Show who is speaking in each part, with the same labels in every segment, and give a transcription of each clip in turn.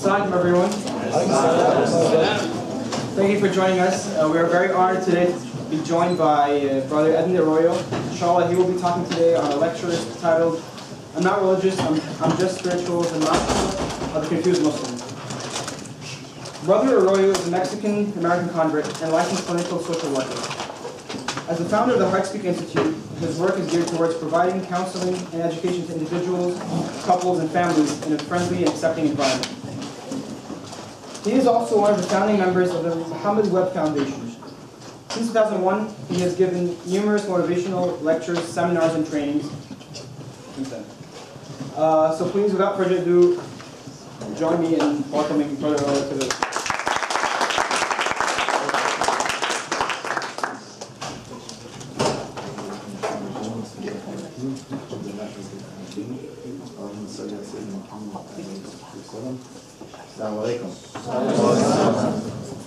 Speaker 1: Welcome everyone. Thank you for joining us. We are very honored today to be joined by Brother Edmund Arroyo. Inshallah, he will be talking today on a lecture titled, "I'm not religious, I'm just spiritual, the Master of the Confused Muslim." Brother Arroyo is a Mexican-American convert and licensed clinical social worker. As the founder of the Heartspeak Institute, his work is geared towards providing counseling and education to individuals, couples, and families in a friendly and accepting environment. He is also one of the founding members of the Muhammad Web Foundation. Since 2001, he has given numerous motivational lectures, seminars, and trainings. So please, without further ado, join me in welcoming Brother Arroyo to the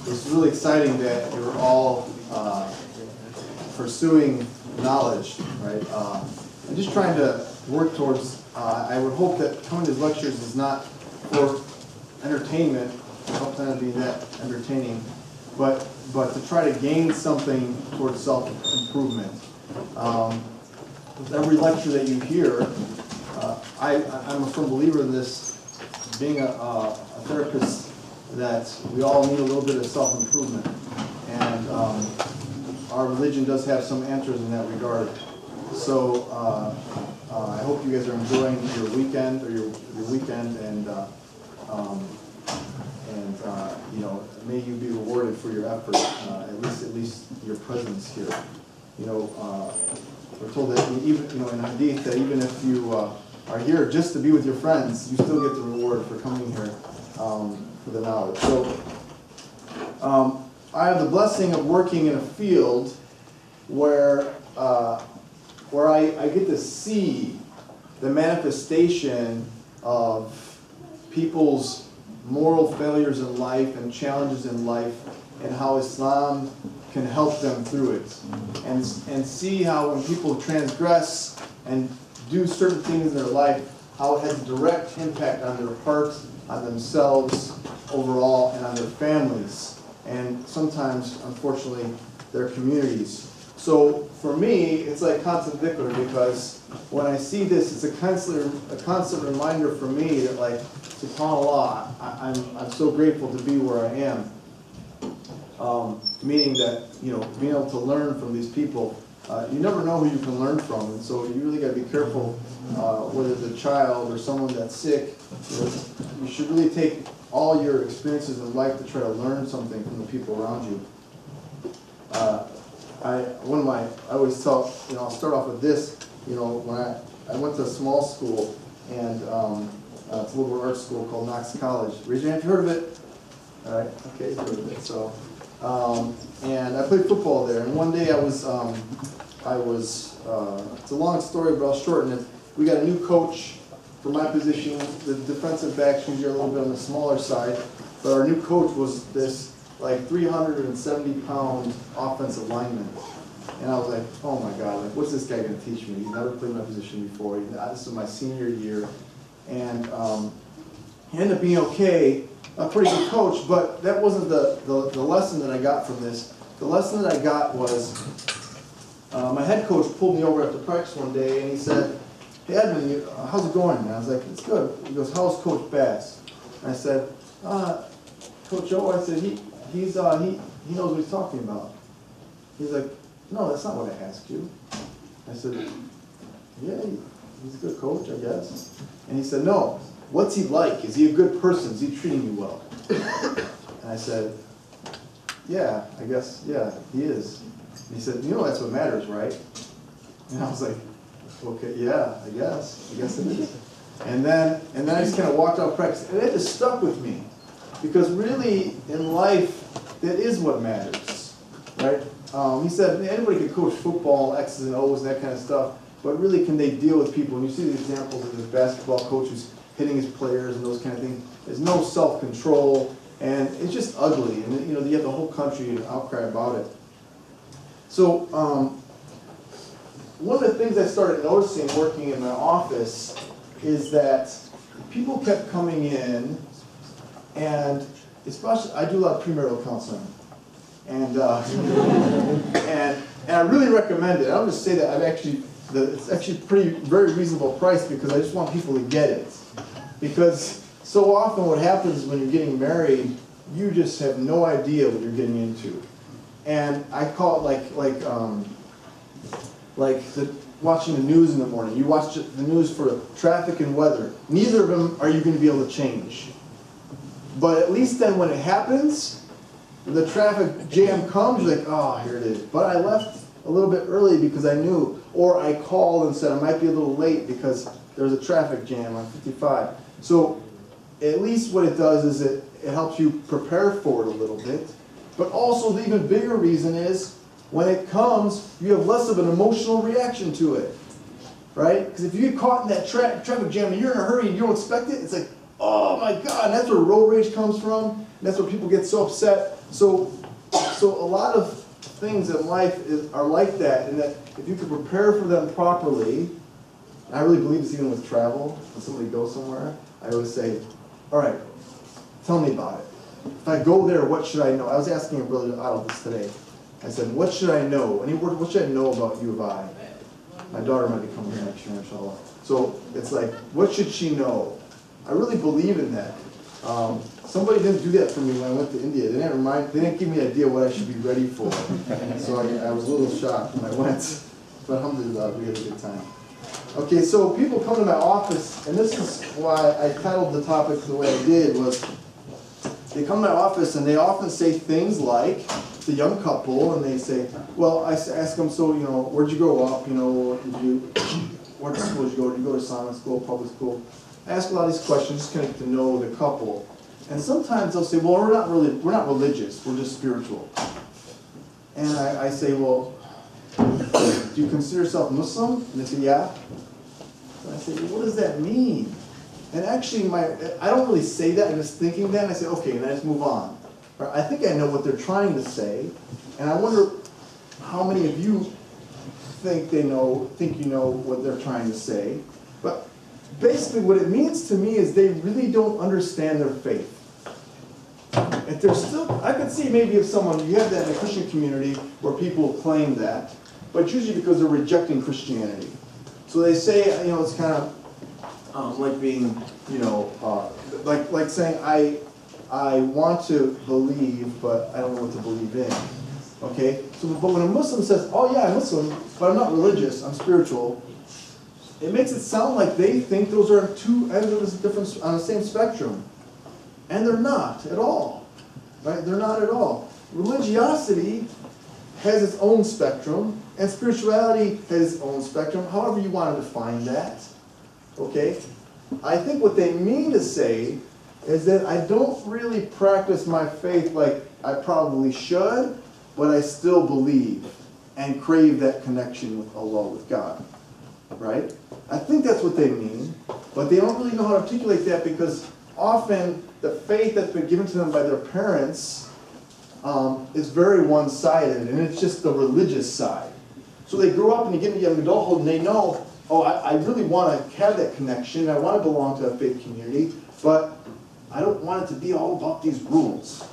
Speaker 2: It's really exciting that you're all pursuing knowledge, right? I'm just trying to work towards, I would hope that coming to these lectures is not for entertainment, I don't plan on being that entertaining, but to try to gain something towards self-improvement. With every lecture that you hear, I'm a firm believer in this, being a therapist, that we all need a little bit of self-improvement. And our religion does have some answers in that regard. So I hope you guys are enjoying your weekend, and you know, may you be rewarded for your effort, at least your presence here. You know, we're told that even, you know, in Hadith, that even if you are here just to be with your friends, you still get the reward for coming here for the knowledge. So I have the blessing of working in a field where I get to see the manifestation of people's moral failures in life and challenges in life, and how Islam can help them through it, and see how when people transgress and do certain things in their life, how it has a direct impact on their heart, on themselves overall, and on their families, and sometimes, unfortunately, their communities. So for me, it's like constant dhikr, because when I see this, it's a constant reminder for me that, like, subhanAllah, I'm so grateful to be where I am. Meaning that, you know, being able to learn from these people. You never know who you can learn from, and so you really got to be careful, whether it's a child or someone that's sick. You should really take all your experiences in life to try to learn something from the people around you. I always tell, you know, I'll start off with this. You know, when I went to a small school, and it's a liberal arts school called Knox College. Raise your hand if you heard of it. All right, okay, you've heard of it. So, and I played football there. And one day it's a long story, but I'll shorten it. We got a new coach for my position. The defensive backs usually are a little bit on the smaller side, but our new coach was this like 370-pound offensive lineman. And I was like, oh my God, like, what's this guy going to teach me? He's never played my position before. This is my senior year. And he ended up being okay, a pretty good coach, but that wasn't the lesson that I got from this. The lesson that I got was, my head coach pulled me over after practice one day, and he said, "Hey Edmund, how's it going?" And I was like, "It's good." He goes, "How's Coach Bass?" And I said, "Coach O," I said, he knows what he's talking about. He's like, "No, that's not what I asked you." I said, "Yeah, he's a good coach, I guess." And he said, "No, what's he like? Is he a good person? Is he treating you well?" And I said, "Yeah, I guess, yeah, he is." And he said, "You know that's what matters, right?" And I was like, "Okay, yeah, I guess it is." And then I just kind of walked out of practice, and it just stuck with me, because really in life, that is what matters, right? He said anybody can coach football, X's and O's, and that kind of stuff, but really, can they deal with people? And you see the examples of this basketball coach who's hitting his players and those kind of things. There's no self-control, and it's just ugly. And you know, you have the whole country in outcry about it. So one of the things I started noticing working in my office is that people kept coming in And especially, I do a lot of premarital counseling. And, and I really recommend it. I'll just say that it's actually very reasonable price because I just want people to get it. Because so often what happens when you're getting married, you just have no idea what you're getting into. And I call it watching the news in the morning. You watch the news for traffic and weather. Neither of them are you going to be able to change. But at least then when it happens, the traffic jam comes, you're like, oh, here it is. But I left a little bit early because I knew, or I called and said I might be a little late because there's a traffic jam on 55. So at least what it does is it helps you prepare for it a little bit. But also the even bigger reason is when it comes, you have less of an emotional reaction to it, right? Because if you get caught in that traffic jam and you're in a hurry and you don't expect it, it's like, oh my God, and that's where road rage comes from. And that's where people get so upset. So a lot of things in life are like that, and that if you could prepare for them properly, and I really believe this even with travel, when somebody goes somewhere, I always say, all right, tell me about it. If I go there, what should I know? I was asking a brother out of this today. I said, what should I know? What should I know about U of I? My daughter might be coming here next year, inshallah. So it's like, what should she know? I really believe in that. Somebody didn't do that for me when I went to India. They didn't give me an idea what I should be ready for. So I was a little shocked when I went. But alhamdulillah, we had a good time. Okay, so people come to my office, and this is why I titled the topic the way I did, was they come to my office and they often say things like, the young couple, and they say, well, I ask them, so, where'd you grow up? What school did you go? Did you go to Islamic school, public school? I ask a lot of these questions just kind of to know the couple. And sometimes they'll say, well, we're not religious, we're just spiritual. And I say, well, do you consider yourself Muslim? And they say, yeah. And I say, well, what does that mean? And actually, I don't really say that, I'm just thinking that, and I say, okay, and I just move on. I think I know what they're trying to say, and I wonder how many of you think you know what they're trying to say. But basically what it means to me is they really don't understand their faith. If they're still, I could see maybe if you have that in a Christian community where people claim that, but it's usually because they're rejecting Christianity. So they say, it's kind of like being, like saying, I want to believe, but I don't know what to believe in. Okay? But when a Muslim says, oh yeah, I'm Muslim, but I'm not religious, I'm spiritual, it makes it sound like they think those are two ends of the difference on the same spectrum. And they're not at all. Right? They're not at all. Religiosity has its own spectrum, and spirituality has its own spectrum, however you want to define that. Okay? I think what they mean to say is that I don't really practice my faith like I probably should, but I still believe and crave that connection with Allah, with God. Right? I think that's what they mean, but they don't really know how to articulate that because often the faith that's been given to them by their parents is very one-sided, and it's just the religious side. So they grow up and you get into young adulthood and they know, oh, I really want to have that connection, I want to belong to a faith community, but I don't want it to be all about these rules.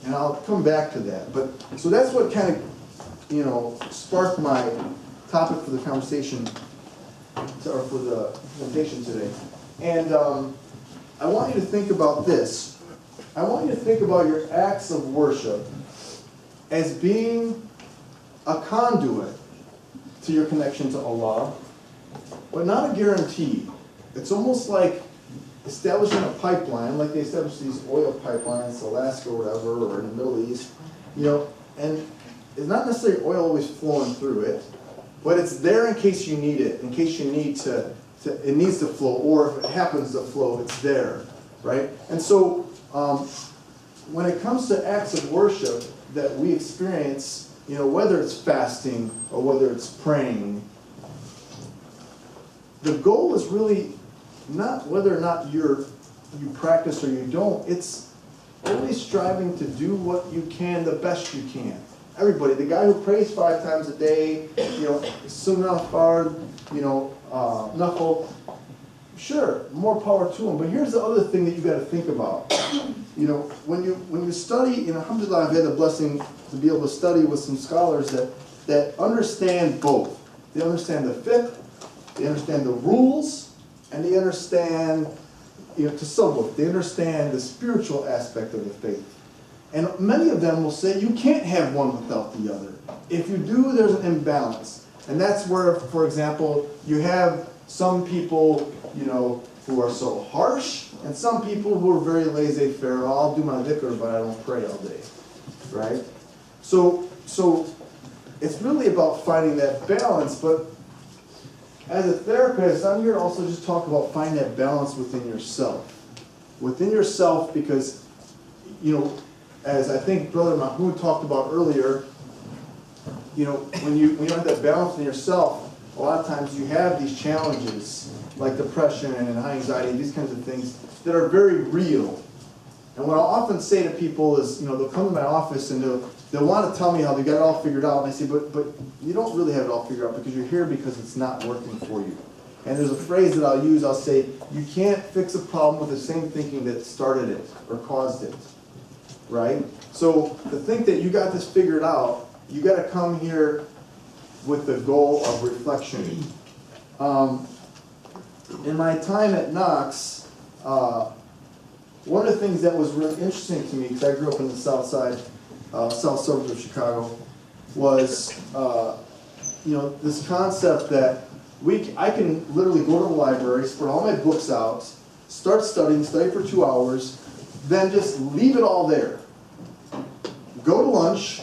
Speaker 2: And I'll come back to that. But so that's what kind of, sparked my topic for the conversation, or for the presentation today. And I want you to think about this. I want you to think about your acts of worship as being a conduit to your connection to Allah, but not a guarantee. It's almost like establishing a pipeline, like they establish these oil pipelines, Alaska or whatever, or in the Middle East, and it's not necessarily oil always flowing through it, but it's there in case you need it, in case you need it needs to flow, or if it happens to flow, it's there, right? And so, when it comes to acts of worship that we experience, whether it's fasting or whether it's praying, the goal is really not whether or not you practice or you don't. It's always striving to do what you can the best you can. Everybody, the guy who prays 5 times a day, sunnah fard, nafil, sure, more power to them. But here's the other thing that you got to think about. You know, when you study, you know, alhamdulillah, I've had the blessing to be able to study with some scholars that understand both. They understand the fiqh, they understand the rules, and they understand, you know, tasawwuf. They understand the spiritual aspect of the faith. And many of them will say you can't have one without the other. If you do, there's an imbalance. And that's where, for example, you have some people, you know, who are so harsh, and some people who are very laissez-faire. I'll do my dhikr, but I don't pray all day, right? So it's really about finding that balance. But as a therapist, I'm here to also just talk about finding that balance within yourself. Within yourself, because, you know, as I think Brother Mahmoud talked about earlier, you know, when you have that balance in yourself, a lot of times you have these challenges like depression and high anxiety, these kinds of things that are very real. And what I'll often say to people is, you know, they'll come to my office and they'll want to tell me how they got it all figured out, and I say, but you don't really have it all figured out because you're here because it's not working for you. And there's a phrase that I'll use, I'll say, you can't fix a problem with the same thinking that started it or caused it, right? So to think that you got this figured out, you got to come here with the goal of reflection. In my time at Knox, one of the things that was really interesting to me, because I grew up in the south side, south suburbs of Chicago, was you know, this concept that I can literally go to the library, spread all my books out, start studying, study for 2 hours, then just leave it all there. Go to lunch,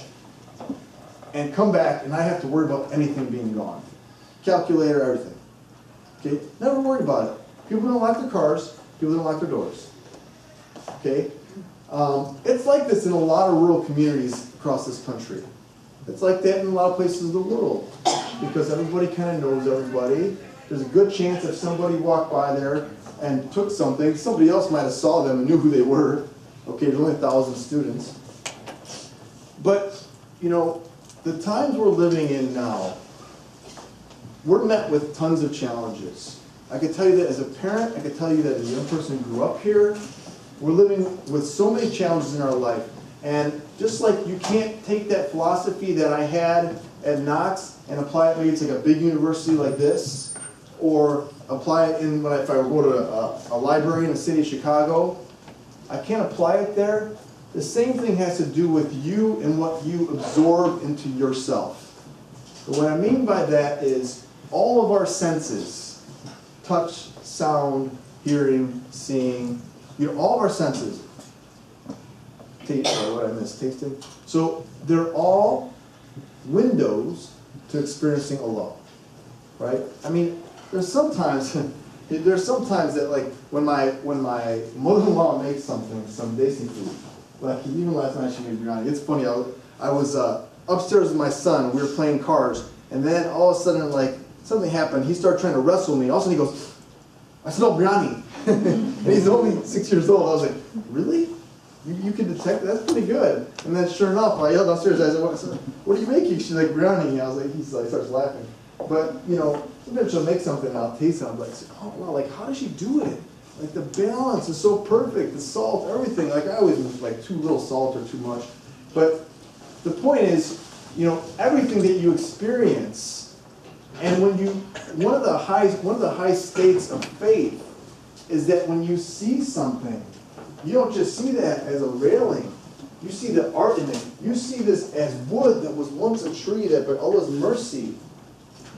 Speaker 2: and come back, and I have to worry about anything being gone. Calculator, everything. Okay? Never worry about it. People don't lock their cars. People don't lock their doors. Okay? It's like this in a lot of rural communities across this country. It's like that in a lot of places of the world. Because everybody kind of knows everybody. There's a good chance if somebody walked by there and took something, somebody else might have saw them and knew who they were. Okay, there's only 1,000 students. But, you know, the times we're living in now, we're met with tons of challenges. I can tell you that as a parent, I can tell you that as a young person who grew up here, we're living with so many challenges in our life. And just like you can't take that philosophy that I had at Knox and apply it maybe to like a big university like this, or apply it in if I go to a library in the city of Chicago, I can't apply it there. The same thing has to do with you and what you absorb into yourself. But what I mean by that is all of our senses, touch, sound, hearing, seeing, you know, all of our senses, what I missed, tasting. So they're all windows to experiencing Allah, right? I mean, there's sometimes that like when my mother-in-law makes something, some desi food. Like even last night she made biryani. It's funny. I was upstairs with my son. We were playing cars, and then all of a sudden, like something happened. He started trying to wrestle me. All of a sudden, he goes, "I smell biryani," and he's only 6 years old. I was like, "Really? You can detect that? That's pretty good." And then, sure enough, I yelled downstairs. I said, "What are you making?" She's like, "Biryani." I was like, he starts laughing. But you know, sometimes she'll make something and I'll taste it. I'm like, "Oh wow! Like, how does she do it?" Like the balance is so perfect, the salt, everything. Like I always was like too little salt or too much. But the point is, you know, everything that you experience, and one of the high states of faith is that when you see something, you don't just see that as a railing. You see the art in it. You see this as wood that was once a tree that by Allah's mercy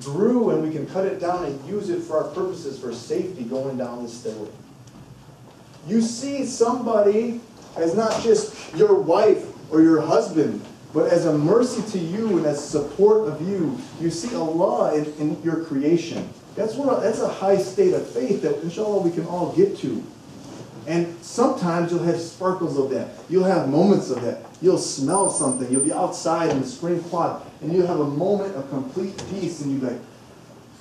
Speaker 2: grew, and we can cut it down and use it for our purposes for safety going down the stairway. You see somebody as not just your wife or your husband, but as a mercy to you and as support of you. You see Allah in your creation. That's a high state of faith that inshallah we can all get to. And sometimes you'll have sparkles of that. You'll have moments of that. You'll smell something. You'll be outside in the spring quad, and you'll have a moment of complete peace, and you'll be like,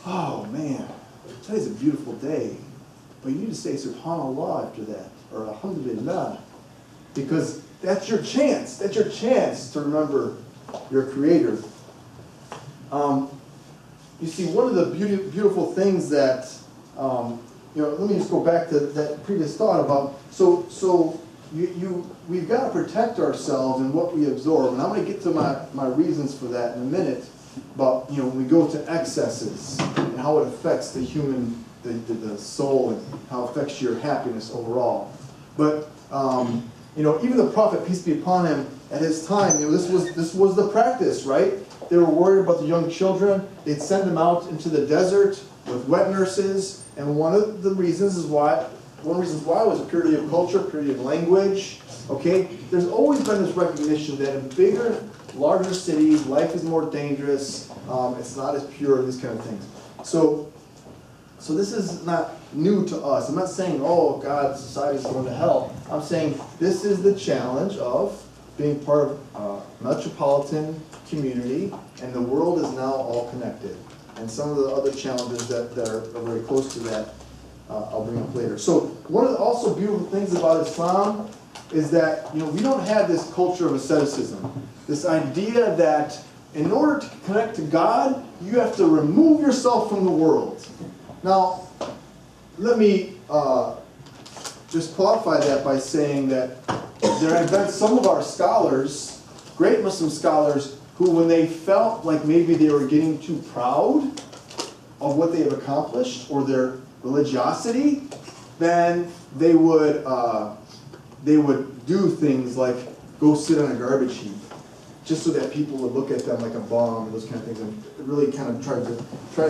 Speaker 2: "Oh man, today's a beautiful day." But you need to say Subhanallah after that, or Alhamdulillah, because that's your chance. That's your chance to remember your Creator. You see, one of the beautiful things that let me just go back to that previous thought about, we've got to protect ourselves in what we absorb, and I'm going to get to my reasons for that in a minute, about, when we go to excesses, and how it affects the human, the soul, and how it affects your happiness overall. But, even the prophet, peace be upon him, at his time, this was the practice, right? They were worried about the young children. They'd send them out into the desert with wet nurses, and one of the reasons why was a purity of culture, purity of language. Okay, there's always been this recognition that in bigger, larger cities, life is more dangerous. It's not as pure. These kind of things. So this is not new to us. I'm not saying, oh, God, society's going to hell. I'm saying this is the challenge of being part of a metropolitan community, and the world is now all connected. And some of the other challenges that are very close to that, I'll bring up later. So one of the also beautiful things about Islam is that we don't have this culture of asceticism. This idea that in order to connect to God, you have to remove yourself from the world. Now, let me just qualify that by saying that there have been some of our scholars, great Muslim scholars, who when they felt like maybe they were getting too proud of what they have accomplished or their religiosity, then they would do things like go sit on a garbage heap, just so that people would look at them like a bum and those kind of things, and really kind of try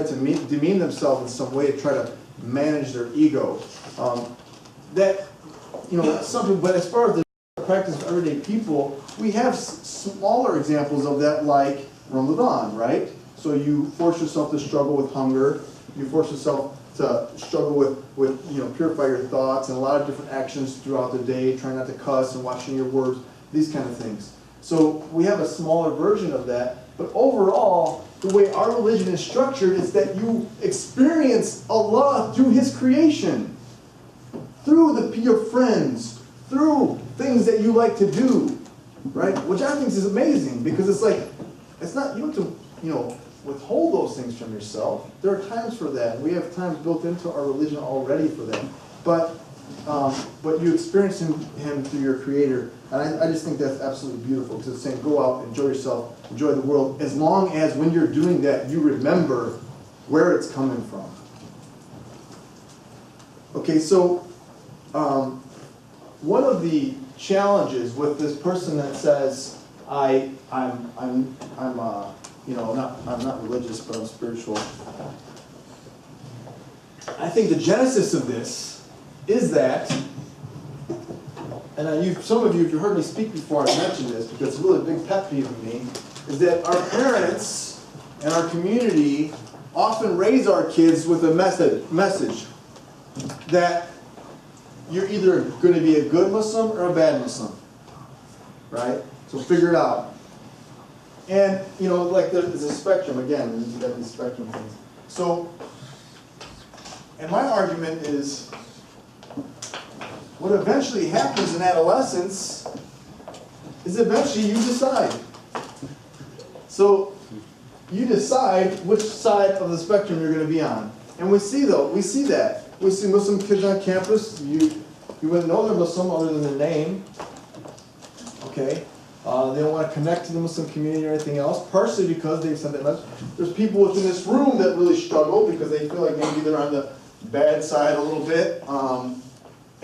Speaker 2: to demean themselves in some way to try to manage their ego. Some people, but as far as the practice of everyday people, we have smaller examples of that, like Ramadan, right? So you force yourself to struggle with hunger, you force yourself to struggle with purify your thoughts, and a lot of different actions throughout the day, trying not to cuss and watching your words, these kind of things. So we have a smaller version of that, but overall, the way our religion is structured is that you experience Allah through His creation, through your friends, through things that you like to do, right? Which I think is amazing, because it's like, it's not, you don't have to, withhold those things from yourself. There are times for that. We have times built into our religion already for that. But you experience him through your Creator. And I just think that's absolutely beautiful, because it's saying go out, enjoy yourself, enjoy the world, as long as when you're doing that, you remember where it's coming from. Okay, so one of the challenges with this person that says, I'm not religious, but I'm spiritual. I think the genesis of this is that, and some of you, if you heard me speak before, I've mentioned this, because it's really a big pet peeve of me, is that our parents and our community often raise our kids with a message that you're either going to be a good Muslim or a bad Muslim, right? So figure it out. And, like there's a spectrum, again, you've got these spectrum things. So, and my argument is, what eventually happens in adolescence is eventually you decide. So, you decide which side of the spectrum you're going to be on. And we see that. We see Muslim kids on campus, you wouldn't know they're Muslim other than their name. Okay? They don't want to connect to the Muslim community or anything else, partially because they've sent that message. There's people within this room that really struggle because they feel like maybe they're on the bad side a little bit.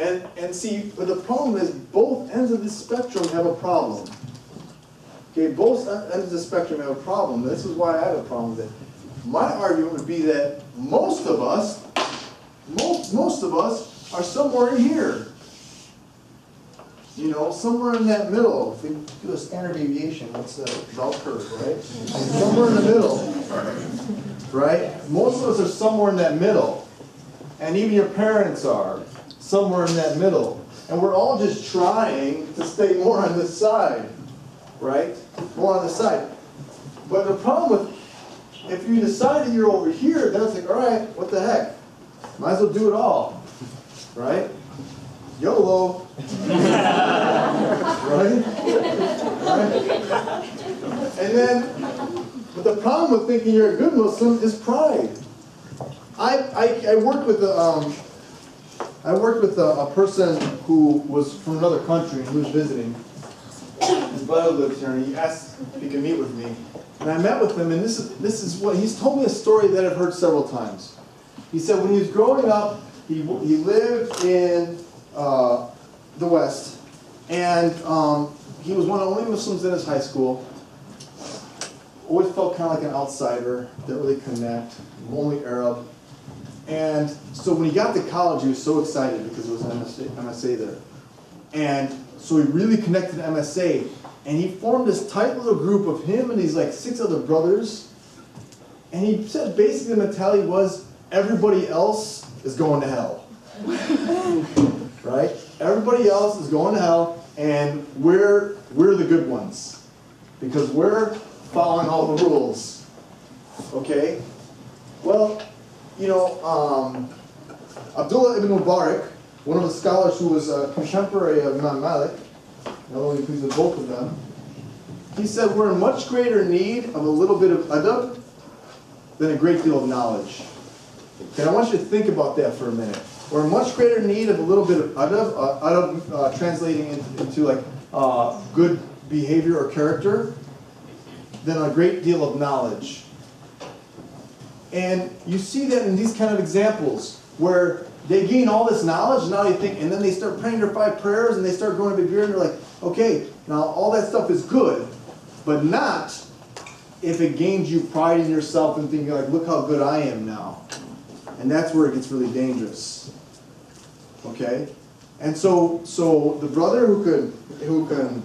Speaker 2: And see, but the problem is both ends of the spectrum have a problem. Okay, both ends of the spectrum have a problem. This is why I have a problem with it. My argument would be that most of us are somewhere in here. Somewhere in that middle. If we do a standard deviation, what's the bell curve, right? Somewhere in the middle, right? Most of us are somewhere in that middle. And even your parents are somewhere in that middle. And we're all just trying to stay more on this side, right? More on this side. But the problem with, if you decide that you're over here, then it's like, all right, what the heck? Might as well do it all, right? YOLO. Right? And then, but the problem with thinking you're a good Muslim is pride. I worked with I worked with a person who was from another country and he was visiting. His brother lives here and he asked if he could meet with me. And I met with him, and this is what he's told me, a story that I've heard several times. He said when he was growing up, he lived in the West, and he was one of the only Muslims in his high school. Always felt kind of like an outsider, didn't really connect, only Arab. And so when he got to college, he was so excited because there was an MSA there. And so he really connected to MSA. And he formed this tight little group of him and these like 6 other brothers. And he said basically the mentality was everybody else is going to hell. Right? Everybody else is going to hell and we're the good ones. Because we're following all the rules. Okay? Well, you know, Abdullah ibn Mubarak, one of the scholars who was a contemporary of Imam Malik, not only pleased with both of them, he said we're in much greater need of a little bit of adab than a great deal of knowledge. Okay, I want you to think about that for a minute. We're in much greater need of a little bit of adab, translating into like good behavior or character, than a great deal of knowledge. And you see that in these kind of examples where they gain all this knowledge, and now they think, and then they start praying their 5 prayers, and they start going to beer, and they're like, okay, now all that stuff is good, but not if it gains you pride in yourself and thinking like, look how good I am now. And that's where it gets really dangerous. Okay? And so the brother who can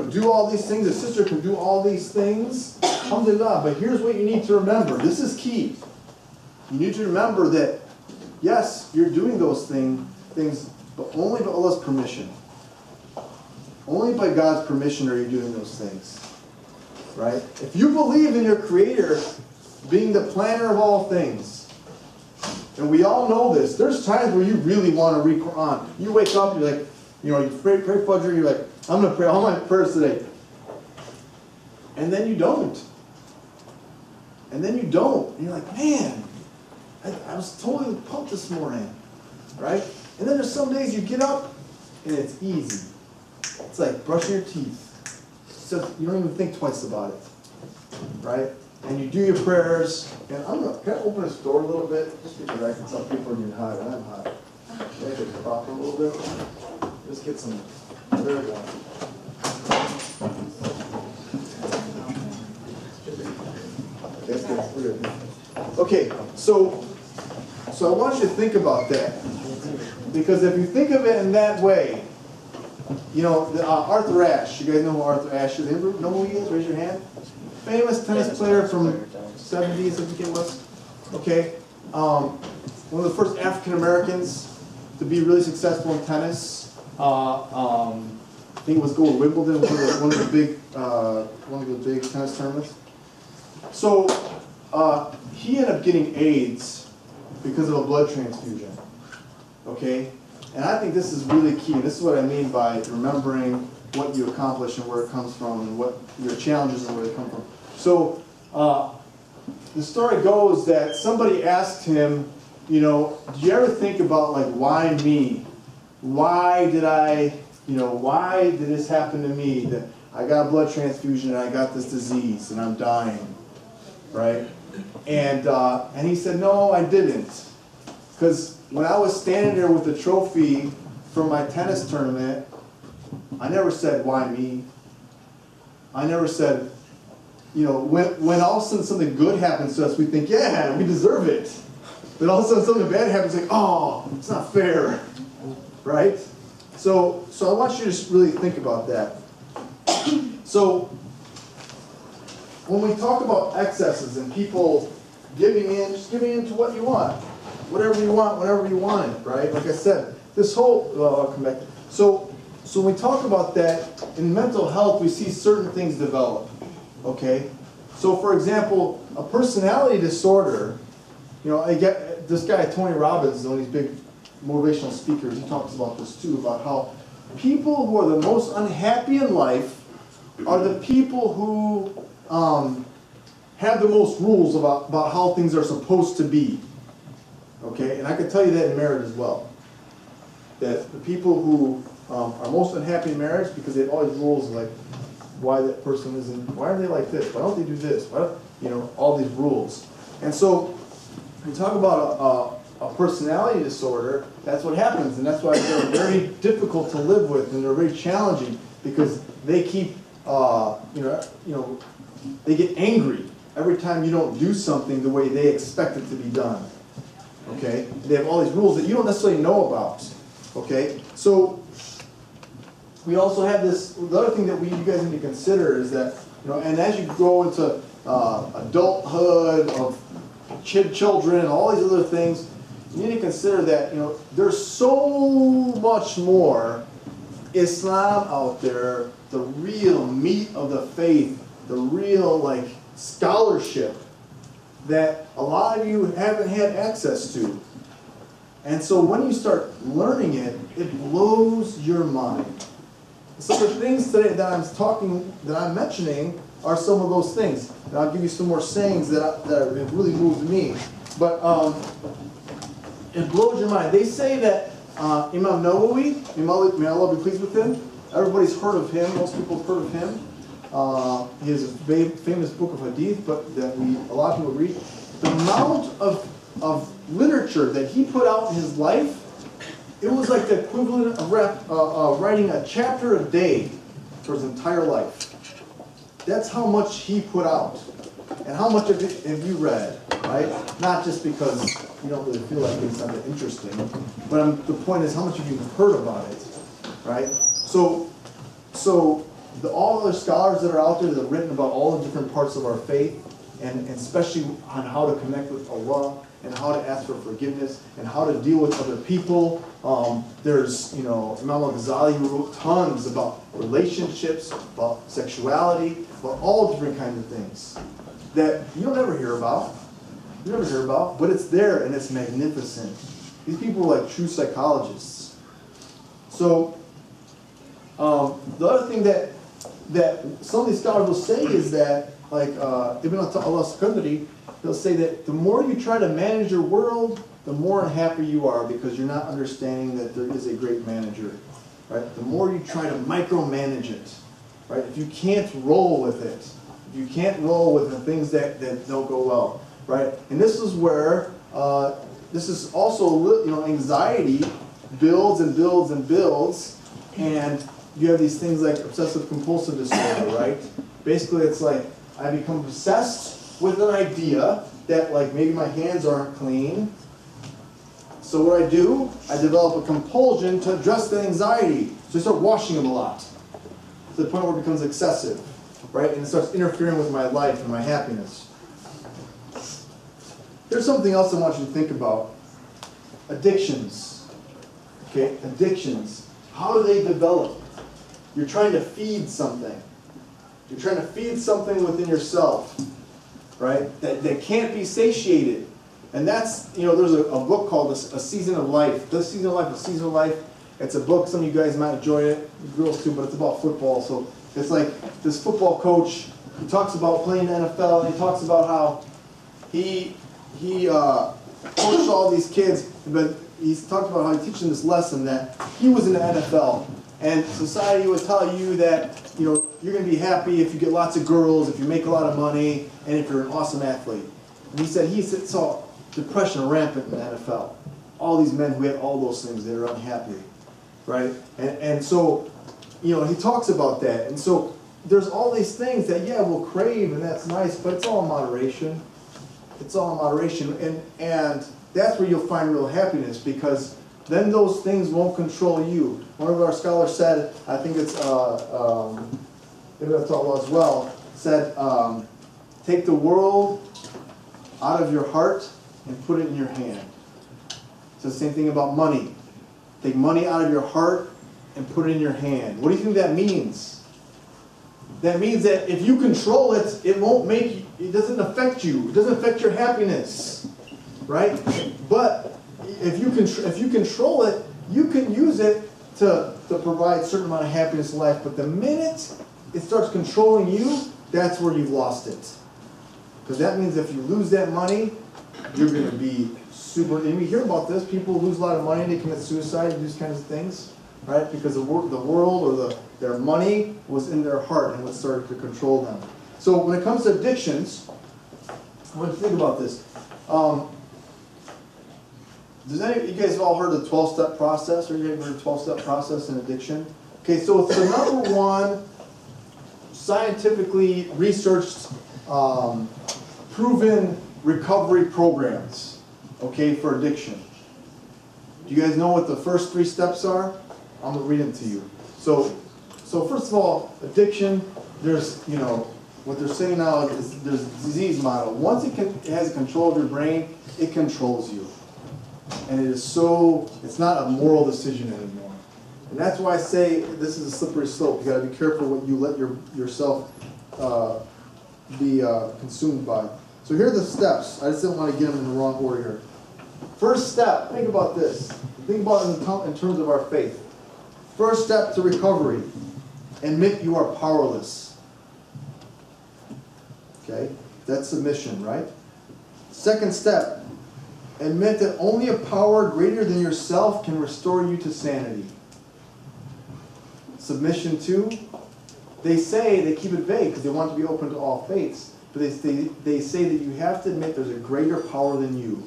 Speaker 2: do all these things, the sister can do all these things, alhamdulillah, but here's what you need to remember. This is key. You need to remember that yes, you're doing those things, but only by Allah's permission. Only by God's permission are you doing those things. Right? If you believe in your Creator being the planner of all things, and we all know this, there's times where you really want to read Quran. You wake up, you're like, you pray Fajr, you're like, I'm going to pray all my prayers today. And then you don't. And then you don't. And you're like, man, I was totally pumped this morning, right? And then there's some days you get up and it's easy. It's like brushing your teeth. So you don't even think twice about it, right? And you do your prayers. And can I open this door a little bit? Just because I can tell people are getting hot and I'm hot. Can I just pop a little bit? Just get some. There we go. That's good. Okay, so I want you to think about that. Because if you think of it in that way, Arthur Ashe, you guys know who Arthur Ashe is? Anybody know who he is? Raise your hand. Famous tennis player from the 70s, I think it was. Okay. One of the first African Americans to be really successful in tennis. I think it was go to Wimbledon, one of the big tennis tournaments. So he ended up getting AIDS because of a blood transfusion. Okay? And I think this is really key. This is what I mean by remembering what you accomplish and where it comes from and what your challenges and where they come from. So the story goes that somebody asked him, do you ever think about like, why me? Why did this happen to me? That I got a blood transfusion and I got this disease and I'm dying, right? And he said, no, I didn't. Because when I was standing there with the trophy from my tennis tournament, I never said, why me? I never said, when all of a sudden something good happens to us, we think, yeah, we deserve it. Then all of a sudden something bad happens, like, oh, it's not fair, right? So I want you to just really think about that. So when we talk about excesses and people just giving in to what you want, whatever you want, whenever you want it, right? Like I said, I'll come back. So when we talk about that, in mental health, we see certain things develop, okay? So for example, a personality disorder, I get this guy, Tony Robbins, one of these big motivational speakers, he talks about this too, about how people who are the most unhappy in life are the people who have the most rules about how things are supposed to be. Okay, and I can tell you that in marriage as well. that the people who are most unhappy in marriage because they have all these rules like why that person isn't, why are they like this? Why don't they do this? Why don't, you know, all these rules. And so when you talk about a personality disorder, that's what happens, and that's why they're very difficult to live with, and they're very challenging because they keep, they get angry every time you don't do something the way they expect it to be done. Okay? They have all these rules that you don't necessarily know about. Okay? So we also have this, the other thing that you guys need to consider is that, you know, and as you grow into adulthood of children and all these other things, you need to consider that, you know, there's so much more Islam out there, the real meat of the faith, the real, like, scholarship that a lot of you haven't had access to. And so when you start learning it, it blows your mind. So the things today that I'm mentioning are some of those things. And I'll give you some more sayings that have really moved me. But it blows your mind. They say that Imam Nawawi, may Allah be pleased with him, everybody's heard of him, most people have heard of him. He has a famous book of hadith, but that a lot of people read. The amount of literature that he put out in his life, it was like the equivalent of writing a chapter a day for his entire life. That's how much he put out. And how much of it have you read, right? Not just because you don't really feel like it's not that interesting, but the point is how much have you heard about it, right? So all the scholars that are out there that have written about all the different parts of our faith, and especially on how to connect with Allah, and how to ask for forgiveness, and how to deal with other people. There's, you know, Imam al-Ghazali who wrote tons about relationships, about sexuality, about all different kinds of things that you'll never hear about. You never hear about, but it's there and it's magnificent. These people are like true psychologists. So the other thing that some of these scholars will say is that, like Ibn al-Sakandari, they'll say that the more you try to manage your world, the more unhappy you are because you're not understanding that there is a great manager. Right? The more you try to micromanage it, right? If you can't roll with it, if you can't roll with the things that don't go well, right? And this is where this is also, you know, anxiety builds and builds and builds, and you have these things like obsessive compulsive disorder, right? Basically, it's like I become obsessed with an idea that, like, maybe my hands aren't clean. So what I do, I develop a compulsion to address the anxiety. So I start washing them a lot, to the point where it becomes excessive, right? And it starts interfering with my life and my happiness. Here's something else I want you to think about. Addictions. Okay, addictions. How do they develop? You're trying to feed something. You're trying to feed something within yourself, right? That can't be satiated. And that's, you know, there's a book called A Season of Life. This Season of Life, A Season of Life. It's a book, some of you guys might enjoy it, you girls too, but it's about football. So it's like this football coach, he talks about playing the NFL, and he talks about how he coached all these kids, but he's talked about how he teaches them this lesson that he was in the NFL. And society would tell you that, you know, you're going to be happy if you get lots of girls, if you make a lot of money, and if you're an awesome athlete. And he saw depression rampant in the NFL. All these men who had all those things, they were unhappy, right? And so, you know, he talks about that. And so there's all these things that, yeah, we'll crave, and that's nice, but it's all in moderation. It's all in moderation. And that's where you'll find real happiness, because then those things won't control you. One of our scholars said, I think it's Ibn al-Tawwa as well, said, take the world out of your heart and put it in your hand. It's the same thing about money. Take money out of your heart and put it in your hand. What do you think that means? That means that if you control it, it doesn't affect you. It doesn't affect your happiness, right? But if you control it, you can use it to provide a certain amount of happiness in life. But the minute it starts controlling you, that's where you've lost it. Because that means if you lose that money, you're going to be super, and we hear about this, people lose a lot of money, they commit suicide, do these kinds of things, right? Because the world or their money was in their heart and what started to control them. So when it comes to addictions, I want to think about this. You guys have all heard of the 12-step process, or you guys heard of the 12-step process in addiction? Okay, so it's the number one scientifically researched, proven recovery programs, okay, for addiction. Do you guys know what the first 3 steps are? I'm going to read them to you. So first of all, addiction, there's, what they're saying now is there's a disease model. Once it has control of your brain, it controls you. And it's not a moral decision anymore. And that's why I say this is a slippery slope. You got to be careful what you let yourself be consumed by. So here are the steps. I just didn't want to get them in the wrong order here. First step, think about this. Think about it in terms of our faith. First step to recovery, admit you are powerless. Okay, that's submission, right? Second step, admit that only a power greater than yourself can restore you to sanity. Submission to, they keep it vague because they want to be open to all faiths, but they say that you have to admit there's a greater power than you.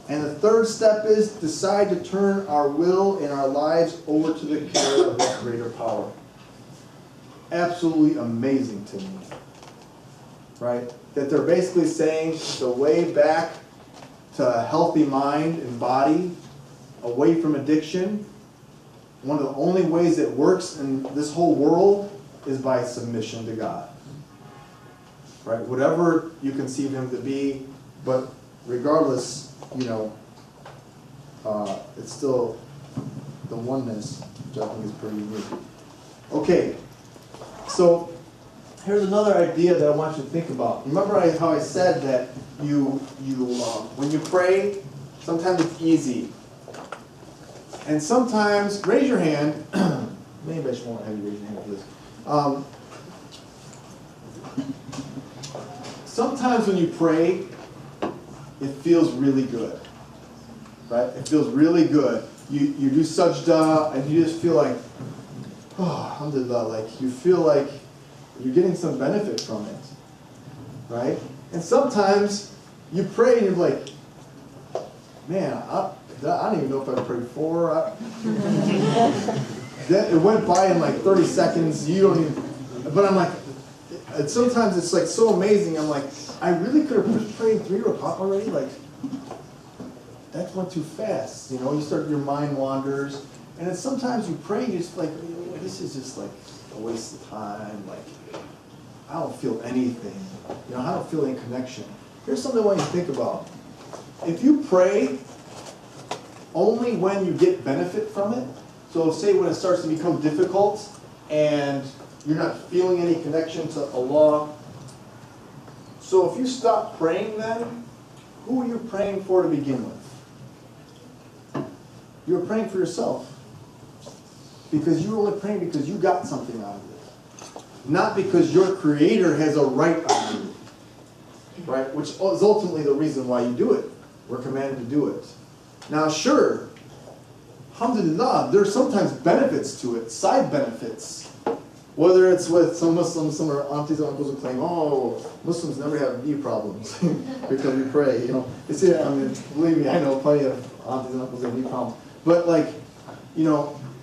Speaker 2: And the third step is decide to turn our will and our lives over to the care of that greater power. Absolutely amazing to me. Right? That they're basically saying the way back to a healthy mind and body, away from addiction, one of the only ways it works in this whole world is by submission to God. Right? Whatever you conceive Him to be, but regardless, it's still the oneness, which I think is pretty unique. Okay, so here's another idea that I want you to think about. Remember how I said that when you pray, sometimes it's easy. And sometimes, raise your hand. Maybe I should want to have you raise your hand for this. Sometimes when you pray, it feels really good. Right? It feels really good. You do sajda, and you just feel like, oh, alhamdulillah, like you feel like you're getting some benefit from it. Right? And sometimes you pray and you're like, man, I don't even know if I prayed for. It went by in like 30 seconds. You don't even. But I'm like, sometimes it's like so amazing. I'm like, I really could have prayed 3 rakat already. Like, that went too fast. You start, your mind wanders, and then sometimes you pray, and you're just like, this is just like a waste of time. Like, I don't feel anything. I don't feel any connection. Here's something I want you to think about. If you pray only when you get benefit from it, so say when it starts to become difficult and you're not feeling any connection to Allah, so if you stop praying then, who are you praying for to begin with? You're praying for yourself. Because you're only praying because you got something out of it. Not because your Creator has a right on you. Right? Which is ultimately the reason why you do it. We're commanded to do it. Now sure, alhamdulillah, there's sometimes benefits to it, side benefits. Whether it's with some Muslims, some of our aunties and uncles who claim, oh, Muslims never have knee problems because we pray. Believe me, I know plenty of aunties and uncles who have knee problems. But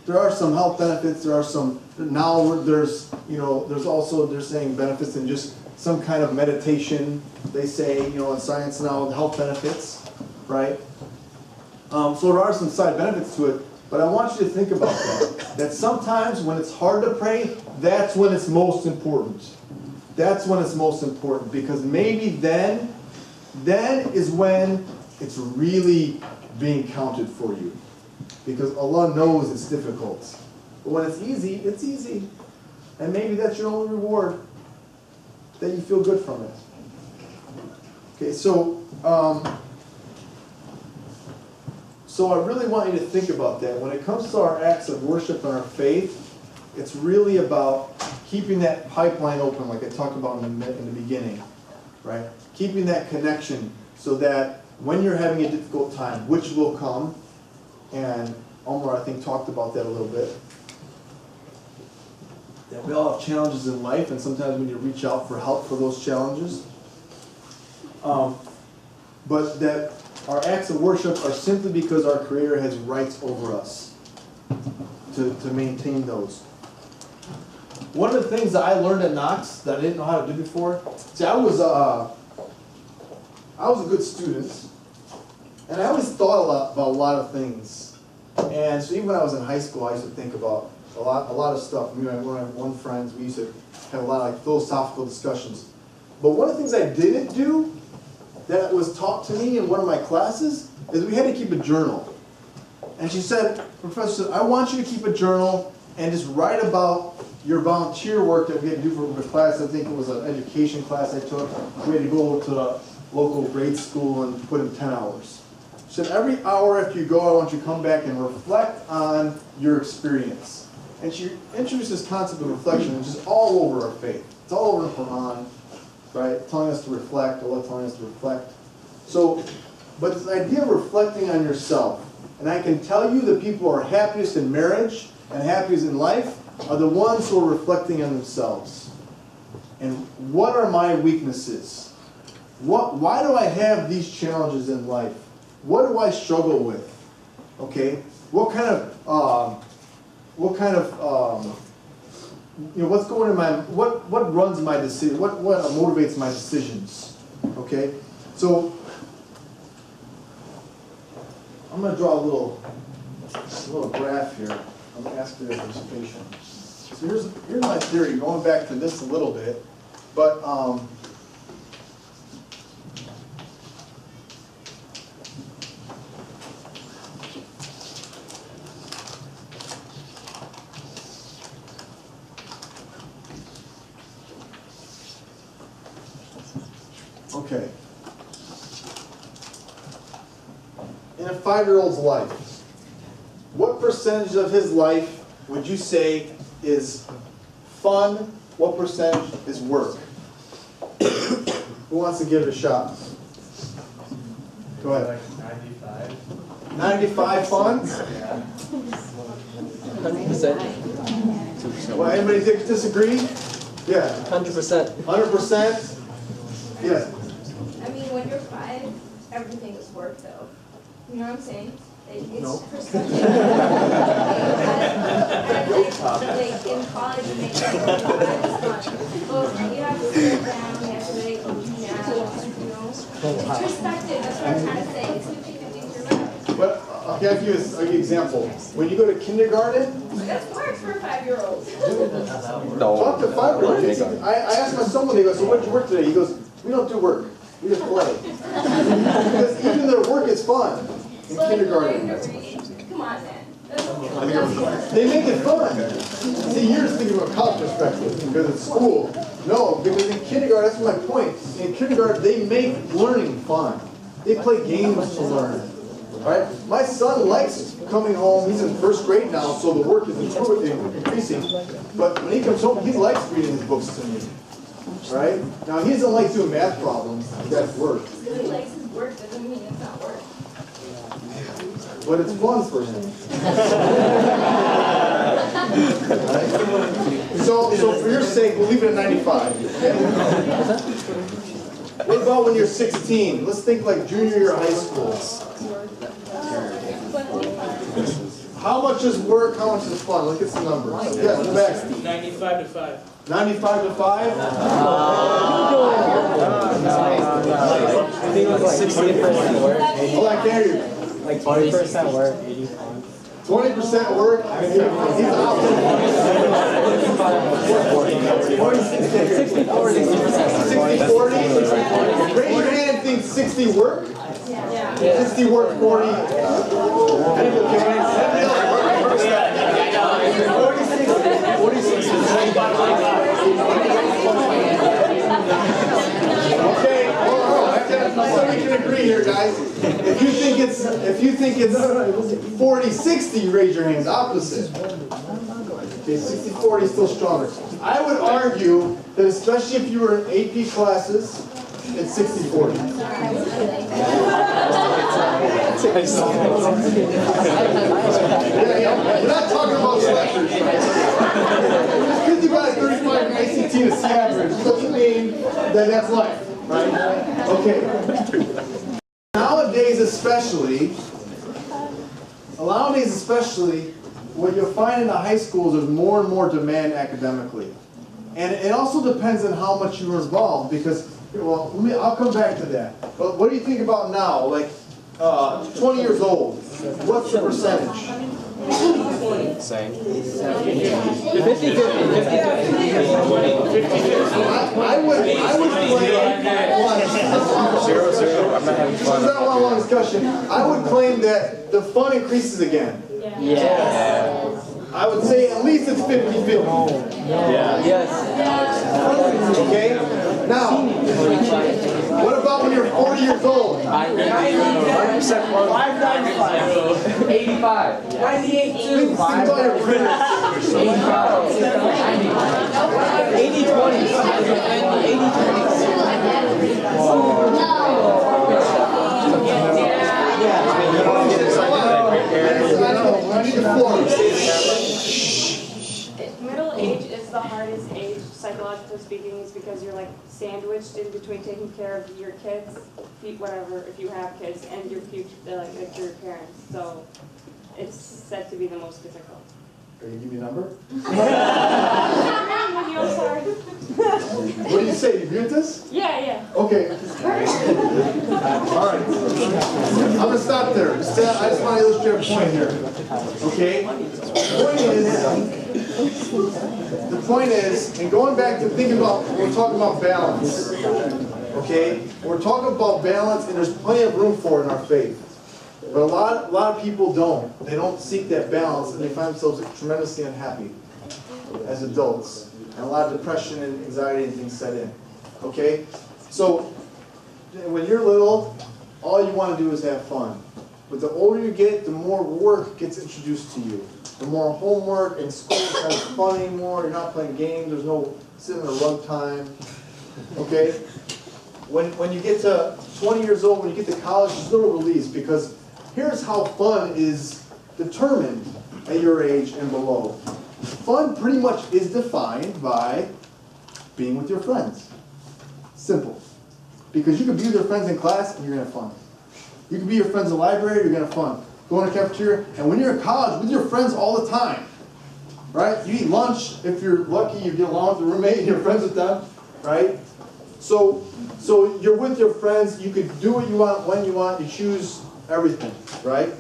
Speaker 2: there are some health benefits. There are some there's also they're saying benefits in just some kind of meditation. They say in science now health benefits, right? So there are some side benefits to it. But I want you to think about that. That sometimes when it's hard to pray, that's when it's most important. That's when it's most important. Because maybe then is when it's really being counted for you. Because Allah knows it's difficult. But when it's easy, it's easy. And maybe that's your only reward. That you feel good from it. Okay, so I really want you to think about that. When it comes to our acts of worship and our faith, it's really about keeping that pipeline open, like I talked about in the beginning, right? Keeping that connection so that when you're having a difficult time, which will come, and Omar, I think, talked about that a little bit, that we all have challenges in life, and sometimes we need to reach out for help for those challenges. But that our acts of worship are simply because our Creator has rights over us to maintain those. One of the things that I learned at Knox that I didn't know how to do before, see, I was a good student, and I always thought about a lot of things. And so even when I was in high school, I used to think about a lot of stuff. Me and one friends, we used to have a lot of like philosophical discussions. But one of the things I didn't do that was taught to me in one of my classes is we had to keep a journal. And she said, Professor said, I want you to keep a journal and just write about your volunteer work that we had to do for the class. I think it was an education class I took. We had to go to the local grade school and put in 10 hours. She said, every hour after you go, I want you to come back and reflect on your experience. And she introduced this concept of reflection, which is all over our faith. It's all over the Quran, right? Telling us to reflect, Allah telling us to reflect. So, but this idea of reflecting on yourself, and I can tell you the people who are happiest in marriage and happiest in life are the ones who are reflecting on themselves. And what are my weaknesses? Why do I have these challenges in life? What do I struggle with? Okay, what kind of what's going in my, what runs my decision, what motivates my decisions? Okay, so I'm going to draw a little graph here. I'm going to ask for your participation. So here's my theory, going back to this a little bit, but okay. In a 5-year-old's life, what percentage of his life would you say is fun? What percentage is work? Who wants to give it a shot? Go ahead.
Speaker 3: Like 95.
Speaker 2: 95 fun?
Speaker 3: Yeah.
Speaker 4: 100%.
Speaker 2: Well, anybody disagree? Yeah.
Speaker 4: 100%.
Speaker 2: 100%? Yes.
Speaker 5: I mean, when you're 5, everything is work, though. You know what I'm saying? Like, it's
Speaker 2: No.
Speaker 5: perspective. Like in college, you make it fun. But you have to sit down, you have to like, you know. It's perspective, that's what I'm trying to say. It's 50-50 for life.
Speaker 2: But I'll give you an example. When you go to kindergarten,
Speaker 5: That's work for a 5-year-old.
Speaker 2: talk to 5-year-olds. I asked my son one day, I go, so what did you work today? He goes, we don't do work. We just play. Because even their work is fun in kindergarten.
Speaker 5: Come on, man. That's
Speaker 2: They make it fun. See, you're just thinking from a college perspective because it's school. No, because in kindergarten, that's my point. In kindergarten, they make learning fun. They play games to learn. Right? My son likes coming home. He's in 1st grade now, so the work is increasing. But when he comes home, he likes reading his books to me. Right? Now, he doesn't like doing math problems. That's work.
Speaker 5: Because he likes his work doesn't mean it's not work.
Speaker 2: But it's fun for him. So for your sake, we'll leave it at 95. Okay? What about when you're 16? Let's think like junior year of high school. How much is work? How much is fun? Let's get some numbers. Yes, in the back.
Speaker 3: 95 to 5.
Speaker 2: 95 to 5?
Speaker 4: I think it was like 60% work.
Speaker 2: Hold on, can you?
Speaker 4: Like 20% work, 80 fun.
Speaker 2: 20% work? He's out. 60-40? Raise your hand and think 60 work? 60 work, 40. Okay, so we can agree here, guys. If you think it's 40-60, raise your hands. Opposite. Okay, 60-40 is still stronger. I would argue that especially if you were in AP classes, It's 60-40. Yeah, we're not talking about selectors. Just because you got a 35 in ACT to C average doesn't mean that that's life, right? Okay. Nowadays especially, what you'll find in the high schools is more and more demand academically. And it also depends on how much you're involved, because, well, I'll come back to that. But what do you think about now? Like, 20 years old, what's the percentage?
Speaker 4: Same. 50-50.
Speaker 2: I would claim,
Speaker 4: 0-0. I'm not having
Speaker 2: this is
Speaker 4: fun.
Speaker 2: not a long discussion. I would claim that the fun increases again.
Speaker 4: Yeah.
Speaker 2: I would say at least it's 50-50.
Speaker 4: Yeah. Yes.
Speaker 2: Okay? Now, what about when you're 40 years old?
Speaker 4: 100% fun.
Speaker 3: 85. 98
Speaker 2: Think
Speaker 3: too.
Speaker 2: about your critters.
Speaker 5: 80-20.
Speaker 6: Middle age is the hardest age, psychologically speaking, is because you're like sandwiched in between taking care of your kids, whatever, if you have kids, and your future, like your parents. So it's said to be the most difficult.
Speaker 2: Are you give me a number?
Speaker 6: I'm sorry.
Speaker 2: What do you say? You agree with this?
Speaker 6: Yeah.
Speaker 2: Okay. All right. I'm going to stop there. I just want to illustrate a point here. Okay? The point is, and going back to thinking about, we're talking about balance. Okay? We're talking about balance, and there's plenty of room for it in our faith. But a lot of people don't. They don't seek that balance, and they find themselves tremendously unhappy as adults. And a lot of depression and anxiety and things set in. Okay? So, when you're little, all you want to do is have fun. But the older you get, the more work gets introduced to you. The more homework and school is not fun anymore. You're not playing games. There's no sitting in a rug time. Okay? When you get to 20 years old, when you get to college, there's no release, because here's how fun is determined at your age and below. Fun pretty much is defined by being with your friends. Simple. Because you can be with your friends in class and you're going to have fun. You can be your friends in the library, you're going to have fun. Go in the cafeteria, and when you're in college, with your friends all the time. Right? You eat lunch, if you're lucky, you get along with the roommate and you're friends with them. Right? So you're with your friends, you can do what you want, when you want, you choose everything, right?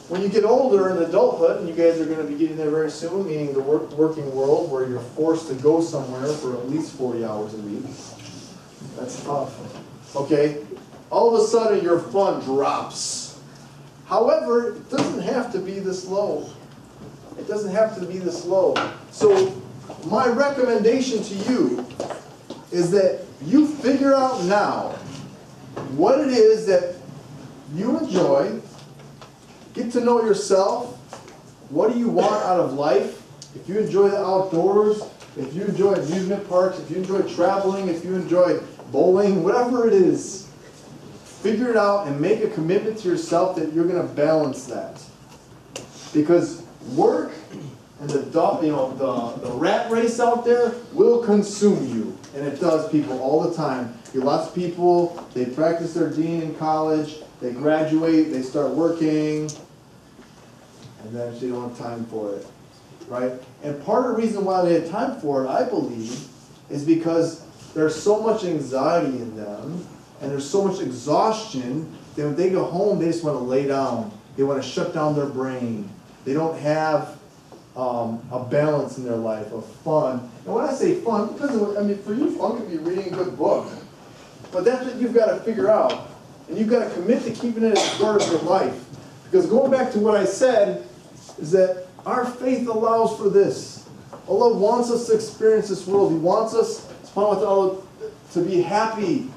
Speaker 2: When you get older in adulthood, and you guys are going to be getting there very soon, meaning the working world where you're forced to go somewhere for at least 40 hours a week. That's tough. Okay? All of a sudden your fun drops. However, it doesn't have to be this low. It doesn't have to be this low. So my recommendation to you is that you figure out now what it is that you enjoy, get to know yourself, what do you want out of life. If you enjoy the outdoors, if you enjoy amusement parks, if you enjoy traveling, if you enjoy bowling, whatever it is, figure it out and make a commitment to yourself that you're going to balance that. Because work and the rat race out there will consume you. And it does, people, all the time. Lots of people, they practice their dean in college, they graduate, they start working, and then they don't have time for it, right? And part of the reason why they have time for it, I believe, is because there's so much anxiety in them, and there's so much exhaustion, that when they go home, they just want to lay down. They want to shut down their brain. They don't have a balance in their life of fun. And when I say fun, because for you, fun could be reading a good book. But that's what you've got to figure out. And you've got to commit to keeping it as part of your life. Because going back to what I said, is that our faith allows for this. Allah wants us to experience this world. He wants us, subhanahu wa ta'ala, to be happy.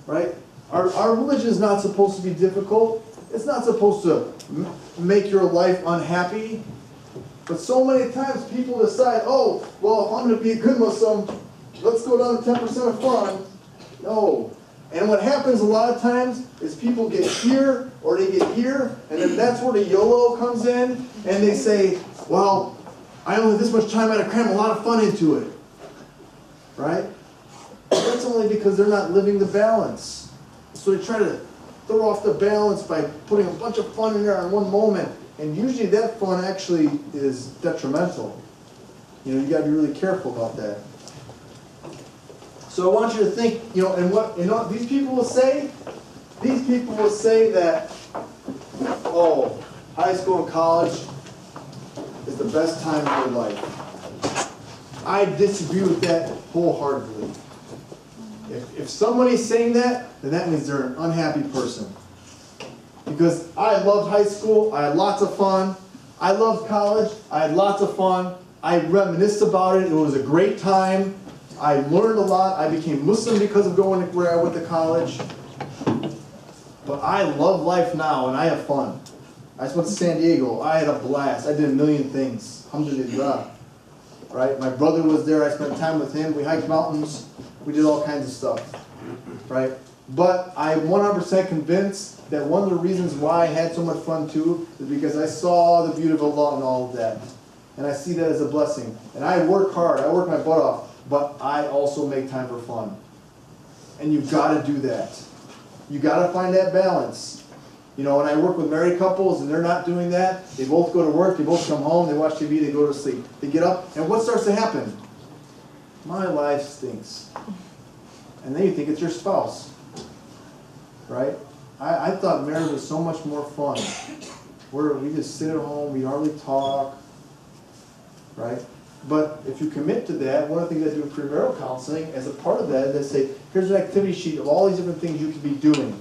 Speaker 2: Right? Our religion is not supposed to be difficult. It's not supposed to make your life unhappy. But so many times people decide, oh, well, if I'm going to be a good Muslim, let's go down to 10% of fun. No. And what happens a lot of times is people get here or they get here, and then that's where the YOLO comes in, and they say, well, I only have this much time, I gotta cram a lot of fun into it. Right? That's only because they're not living the balance. So they try to throw off the balance by putting a bunch of fun in there in one moment, and usually that fun actually is detrimental. You know, you gotta be really careful about that. So I want you to think, you know, and what, you know, these people will say? These people will say that, oh, high school and college is the best time of your life. I disagree with that wholeheartedly. If somebody's saying that, then that means they're an unhappy person. Because I loved high school, I had lots of fun. I loved college, I had lots of fun. I reminisce about it, it was a great time. I learned a lot. I became Muslim because of going to where I went to college. But I love life now and I have fun. I just went to San Diego. I had a blast. I did a million things. Alhamdulillah. Right? My brother was there. I spent time with him. We hiked mountains. We did all kinds of stuff. Right? But I'm 100% convinced that one of the reasons why I had so much fun too is because I saw the beauty of Allah and all of that. And I see that as a blessing. And I work hard. I work my butt off. But I also make time for fun. And you've got to do that. You've got to find that balance. You know, when I work with married couples and they're not doing that, they both go to work, they both come home, they watch TV, they go to sleep. They get up, and what starts to happen? My life stinks. And then you think it's your spouse. Right? I thought marriage was so much more fun. Where we just sit at home, we hardly talk. Right? But if you commit to that, one of the things I do in premarital counseling, as a part of that, is I say, here's an activity sheet of all these different things you can be doing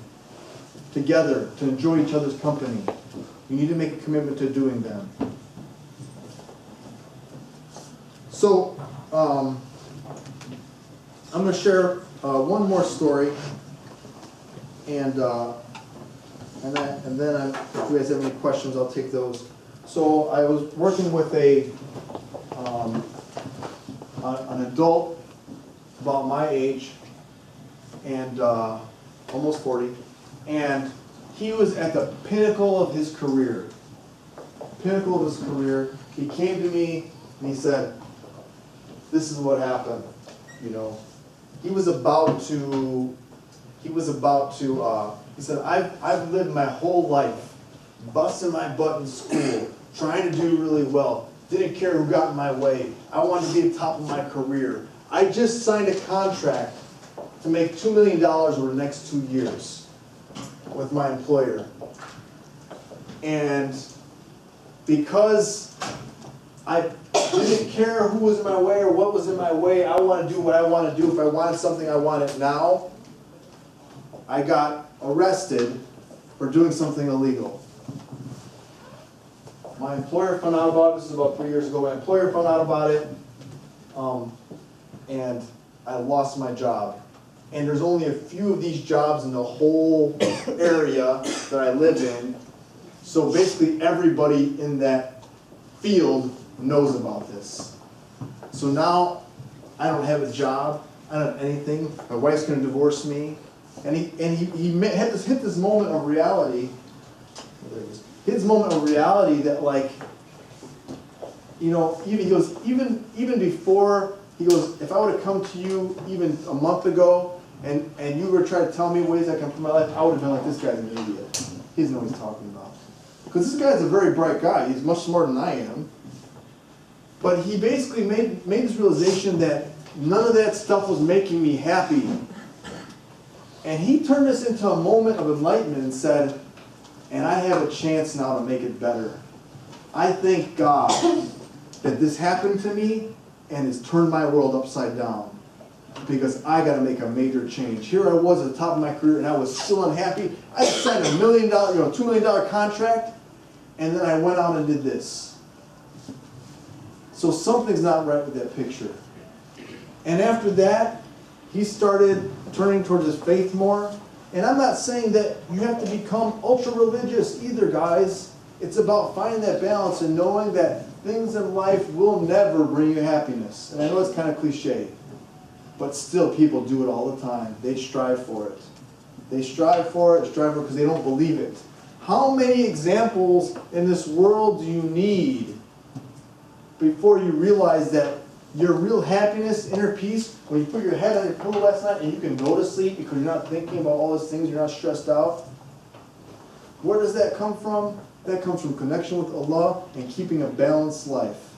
Speaker 2: together to enjoy each other's company. You need to make a commitment to doing them. So, I'm going to share one more story, and then if you guys have any questions, I'll take those. So I was working with an adult about my age and almost 40, and he was at the pinnacle of his career. Pinnacle of his career. He came to me and he said, "This is what happened." You know, he said, I've lived my whole life busting my butt in school, trying to do really well. Didn't care who got in my way. I wanted to be at the top of my career. I just signed a contract to make $2 million over the next 2 years with my employer. And because I didn't care who was in my way or what was in my way, I want to do what I want to do. If I wanted something, I want it now. I got arrested for doing something illegal. My employer found out about it. This is about 3 years ago. My employer found out about it, and I lost my job. And there's only a few of these jobs in the whole area that I live in. So basically everybody in that field knows about this. So now I don't have a job. I don't have anything. My wife's going to divorce me. And he hit this moment of reality. His moment of reality that, like, you know, even before, he goes, if I would have come to you even a month ago and you were trying to tell me ways I can improve my life, I would have been like, this guy's an idiot. He doesn't know what he's talking about. Because this guy's a very bright guy. He's much smarter than I am. But he basically made this realization that none of that stuff was making me happy. And he turned this into a moment of enlightenment and said, and I have a chance now to make it better. I thank God that this happened to me and has turned my world upside down. Because I got to make a major change. Here I was at the top of my career and I was still unhappy. I signed $2 million contract, and then I went out and did this. So something's not right with that picture. And after that, he started turning towards his faith more. And I'm not saying that you have to become ultra-religious either, guys. It's about finding that balance and knowing that things in life will never bring you happiness. And I know it's kind of cliche. But still, people do it all the time. They strive for it. They strive for it because they don't believe it. How many examples in this world do you need before you realize that your real happiness, inner peace, when you put your head on your pillow last night and you can go to sleep because you're not thinking about all those things, you're not stressed out? Where does that come from? That comes from connection with Allah and keeping a balanced life.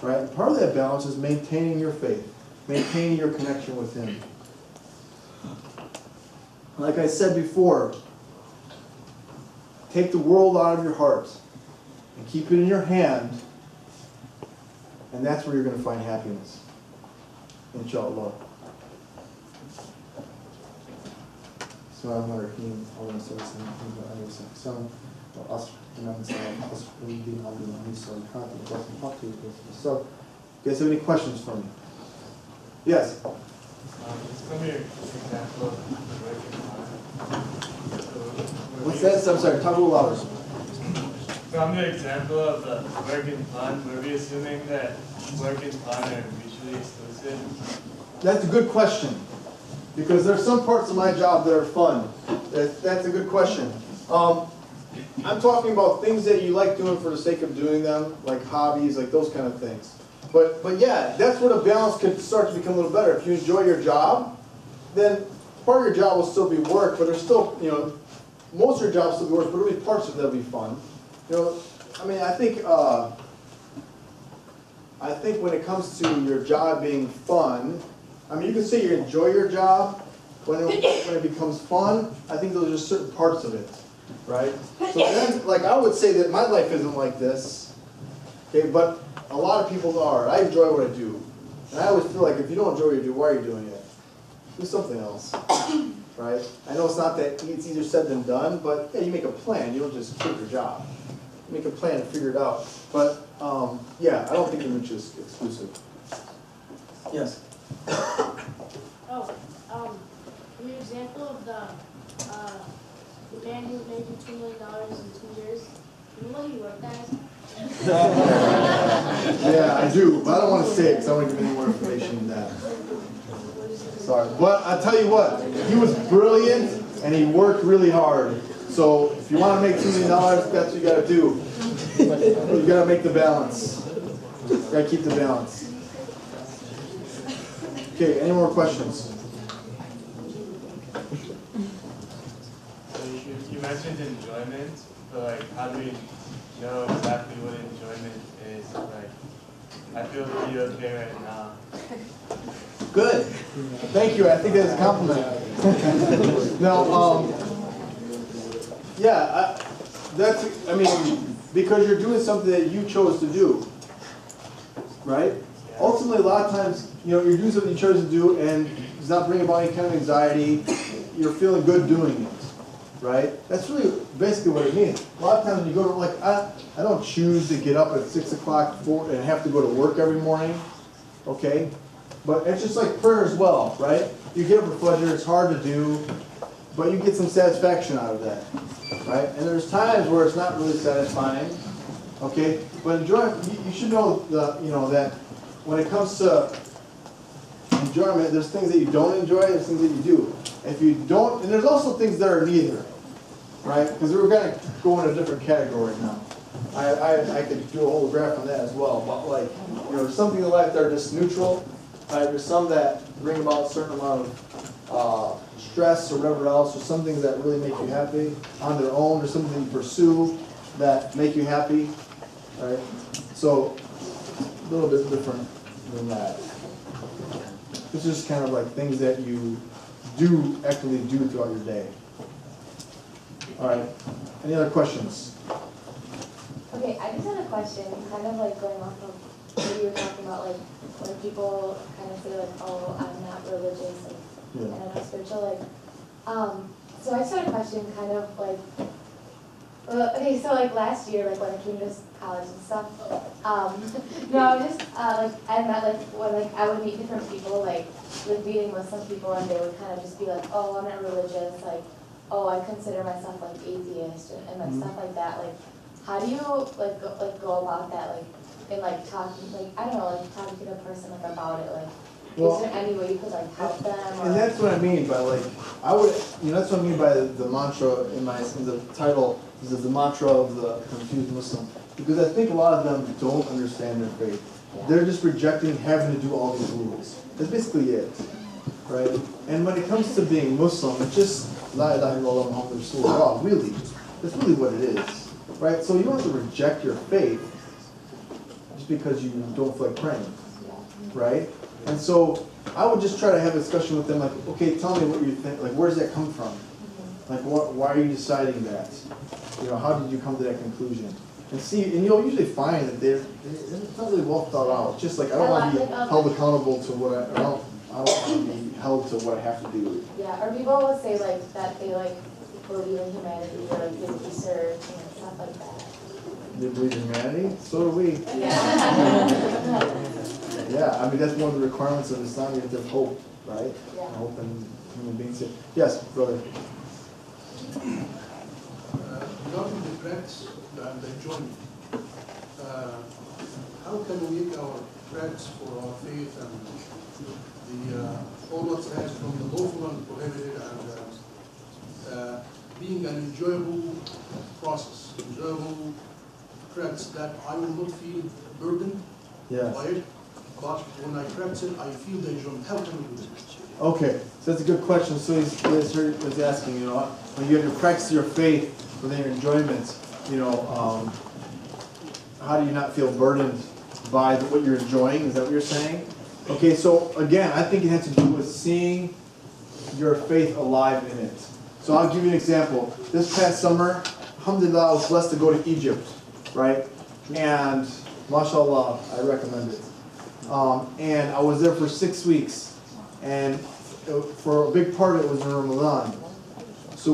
Speaker 2: Right? And part of that balance is maintaining your faith, maintaining your connection with Him. Like I said before, take the world out of your heart and keep it in your hand, and that's where you're going to find happiness. Inshallah. Bismillahirrahmanirrahim. So, you guys have any questions for me? Yes?
Speaker 3: It's going to be an example of working hard.
Speaker 2: What's that? I'm sorry, talk a little louder.
Speaker 3: From the example of the work and fun, were we assuming that work and fun are mutually exclusive?
Speaker 2: That's a good question. Because there's some parts of my job that are fun. That's a good question. I'm talking about things that you like doing for the sake of doing them, like hobbies, like those kind of things. But yeah, that's where the balance could start to become a little better. If you enjoy your job, then part of your job will still be work, but there's still, most of your job will still be work, but there'll be parts of it that'll be fun. I think when it comes to your job being fun, you can say you enjoy your job. When it becomes fun, I think those are just certain parts of it, right? So then, I would say that my life isn't like this, okay? But a lot of people are. I enjoy what I do, and I always feel like if you don't enjoy what you do, why are you doing it? Do something else, right? I know it's not that it's easier said than done, but yeah, you make a plan. You don't just quit your job. You make a plan and figure it out. But yeah, I don't think they're mutually exclusive. Yes.
Speaker 7: An example of the man who made you $2 million in 2 years. You know what he worked as?
Speaker 2: Yeah, I do, but I don't want to say it because I don't want to give any more information than that. Sorry. But I'll tell you what, he was brilliant and he worked really hard. So if you want to make $2 million, that's what you got to do. You got to make the balance. You got to keep the balance. Okay, any more questions?
Speaker 3: You mentioned enjoyment, but how do we know exactly what enjoyment is? I feel pretty okay right now.
Speaker 2: Good. Thank you. I think that's a compliment. No, yeah, because you're doing something that you chose to do, right? Ultimately, a lot of times, you're doing something you chose to do, and it's not bringing about any kind of anxiety. You're feeling good doing it. Right? That's really basically what it means. A lot of times when you go to, I don't choose to get up at 6 o'clock and have to go to work every morning, okay? But it's just like prayer as well, right? You get up at Fajr, it's hard to do, but you get some satisfaction out of that, right? And there's times where it's not really satisfying, okay? But enjoyment, you should know that when it comes to enjoyment, there's things that you don't enjoy, there's things that you do. If you don't, and there's also things that are neither, right? Because we're going to go in a different category now. I could do a whole graph on that as well. But there's something in life that are just neutral. Right? There's some that bring about a certain amount of stress or whatever else. There's some things that really make you happy on their own. There's something that you pursue that make you happy, right? So a little bit different than that. This is kind of like things that you actively do throughout your day. All right. Any other questions?
Speaker 8: Okay, I just had a question, kind of going off of what you were talking about, when people kind of say oh, I'm not religious, and I'm not spiritual, so I just had a question, kind of okay, so last year, when I came to college and stuff, no, I was just, I met, when, I would meet different people, meeting Muslim people, and they would kind of just be oh, I'm not religious, oh, I consider myself, atheist, and stuff like that, how do you, go about that, and, talking, I don't know, talking to the person, about it,
Speaker 2: Well,
Speaker 8: Is there any way you could like help them?
Speaker 2: And
Speaker 8: Or?
Speaker 2: that's what I mean by like, that's what I mean by the mantra in the title, is the mantra of the confused Muslim. Because I think a lot of them don't understand their faith. They're just rejecting having to do all these rules. That's basically it, right? And when it comes to being Muslim, it's just La ilaha illallah Muhammad Rasulullah, really. That's really what it is, right? So you don't have to reject your faith just because you don't feel like praying, right? And so I would just try to have a discussion with them, like, okay, tell me what you think, like, where does that come from? Like, why are you deciding that? You know, how did you come to that conclusion? And see, and you'll usually find that it's not really well thought out. It's just like, I don't want to be held accountable to what I don't want to be held to what I have to do.
Speaker 8: Yeah, or people will say like that they like believe in humanity or like they deserve and stuff like that.
Speaker 2: They believe in humanity? So do we.
Speaker 8: Yeah.
Speaker 2: Yeah, I mean, that's one of the requirements of Islam. You have to have hope, right?
Speaker 8: Yeah.
Speaker 2: Hope in human beings. Yes, brother.
Speaker 9: Regarding the practice and the enjoyment, how can we make our practice for our faith and all what has from the lawful and prohibited and being an enjoyable process, enjoyable practice that I will not feel burdened by it, but when I practice it, I feel the enjoyment. How can we do this?
Speaker 2: Okay, so that's a good question. So he's asking, you know, when you have to practice your faith within your enjoyment, you know, how do you not feel burdened by what you're enjoying? Is that what you're saying? Okay, so again, I think it has to do with seeing your faith alive in it. So I'll give you an example. This past summer, alhamdulillah, I was blessed to go to Egypt, right? And mashallah, I recommend it. And I was there for 6 weeks. And for a big part of it was in Ramadan. So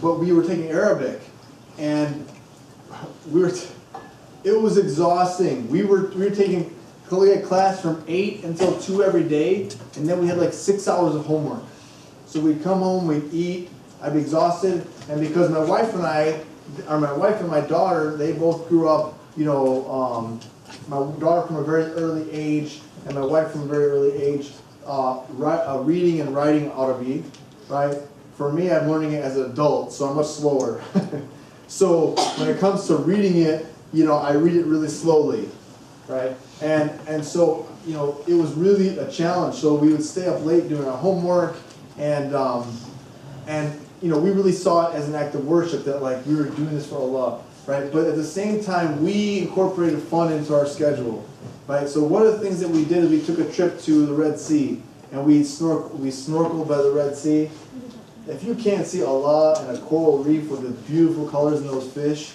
Speaker 2: but we were taking Arabic, and it was exhausting. We were taking class from 8 until 2 every day, and then we had like 6 hours of homework. So we'd come home, we'd eat, I'd be exhausted, and because my wife and my daughter, they both grew up, you know, my daughter from a very early age, and my wife from a very early age, reading and writing Arabic, right? For me, I'm learning it as an adult, so I'm much slower. So when it comes to reading it, you know, I read it really slowly, right? And so, you know, it was really a challenge. So we would stay up late doing our homework, and you know, we really saw it as an act of worship that like we were doing this for Allah, right? But at the same time, we incorporated fun into our schedule, right? So one of the things that we did is we took a trip to the Red Sea, and we snorkeled by the Red Sea. If you can't see Allah and a coral reef with the beautiful colors in those fish,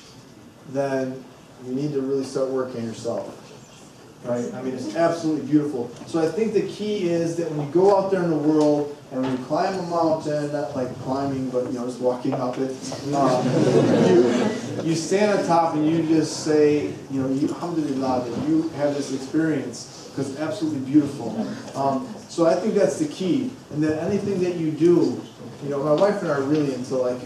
Speaker 2: then you need to really start working yourself, right? I mean, it's absolutely beautiful. So I think the key is that when you go out there in the world and when you climb a mountain, not like climbing, but you know, just walking up it, you stand on top and you just say, you know, alhamdulillah, that you have this experience because it's absolutely beautiful. So I think that's the key, and that anything that you do, you know, my wife and I are really into like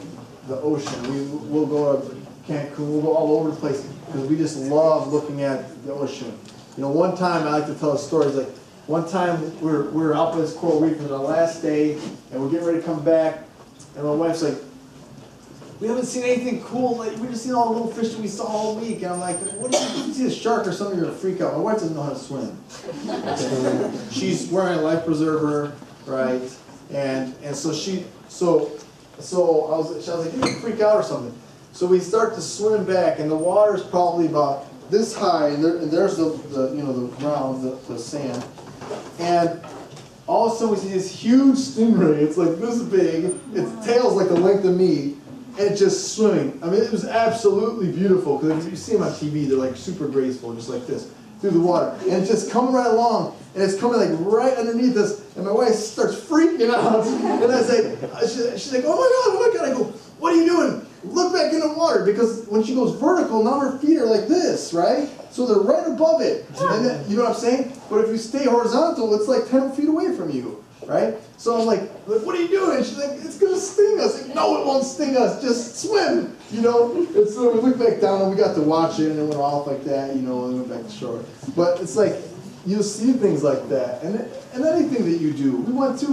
Speaker 2: the ocean. We'll go to Cancun, we'll go all over the place because we just love looking at the ocean. You know, one time I like to tell a story. It's like one time we were out by this coral reef on the last day, and we're getting ready to come back, and my wife's like, "We haven't seen anything cool. Like we just seen all the little fish that we saw all week." And I'm like, "What if you see a shark or something? You're gonna freak out." My wife doesn't know how to swim. She's wearing a life preserver, right? And so she was like, "You're gonna freak out or something." So we start to swim back, and the water's probably about this high, and there's the you know, the ground, the sand, and all of a sudden we see this huge stingray. It's like this big. Its tail's like the length of me, and just swimming. I mean, it was absolutely beautiful because if you see them on TV, they're like super graceful, just like this through the water, and it's just coming right along, and it's coming like right underneath us, and my wife starts freaking out, and I say, she's like, oh my God, I go, what are you doing? Look back in the water, because when she goes vertical, now her feet are like this, right? So they're right above it, and then, you know what I'm saying? But if you stay horizontal, it's like 10 feet away from you, right? So I'm like, what are you doing? And she's like, it's gonna sting us. Like, no, it won't sting us, just swim, you know? And so we looked back down, and we got to watch it, and it went off like that, you know, and we went back to shore. But it's like, you'll see things like that, and anything that you do. We went to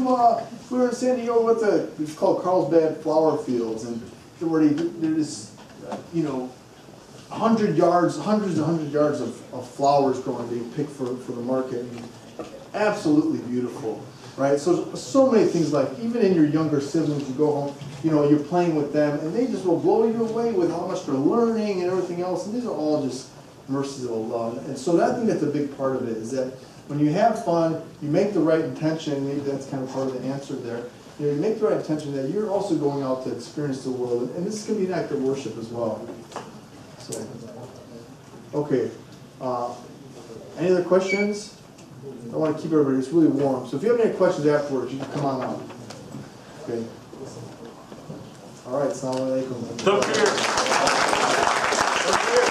Speaker 2: we were in San Diego with it's called Carlsbad Flower Fields, and there's you know, hundreds and hundreds of yards of flowers growing, being picked for the market. And absolutely beautiful, right? So many things, like even in your younger siblings, you go home, you know, you're playing with them, and they just will blow you away with how much they're learning and everything else. And these are all just mercies of Allah. And so I think that's a big part of it, is that when you have fun, you make the right intention. Maybe that's kind of part of the answer there. You know, you make the right intention that you're also going out to experience the world, and this can be an act of worship as well. So, okay. Any other questions? I want to keep everybody, it's really warm. So if you have any questions afterwards, you can come on up. Okay. All right, Assalamu alaikum.
Speaker 10: Look here. Look here.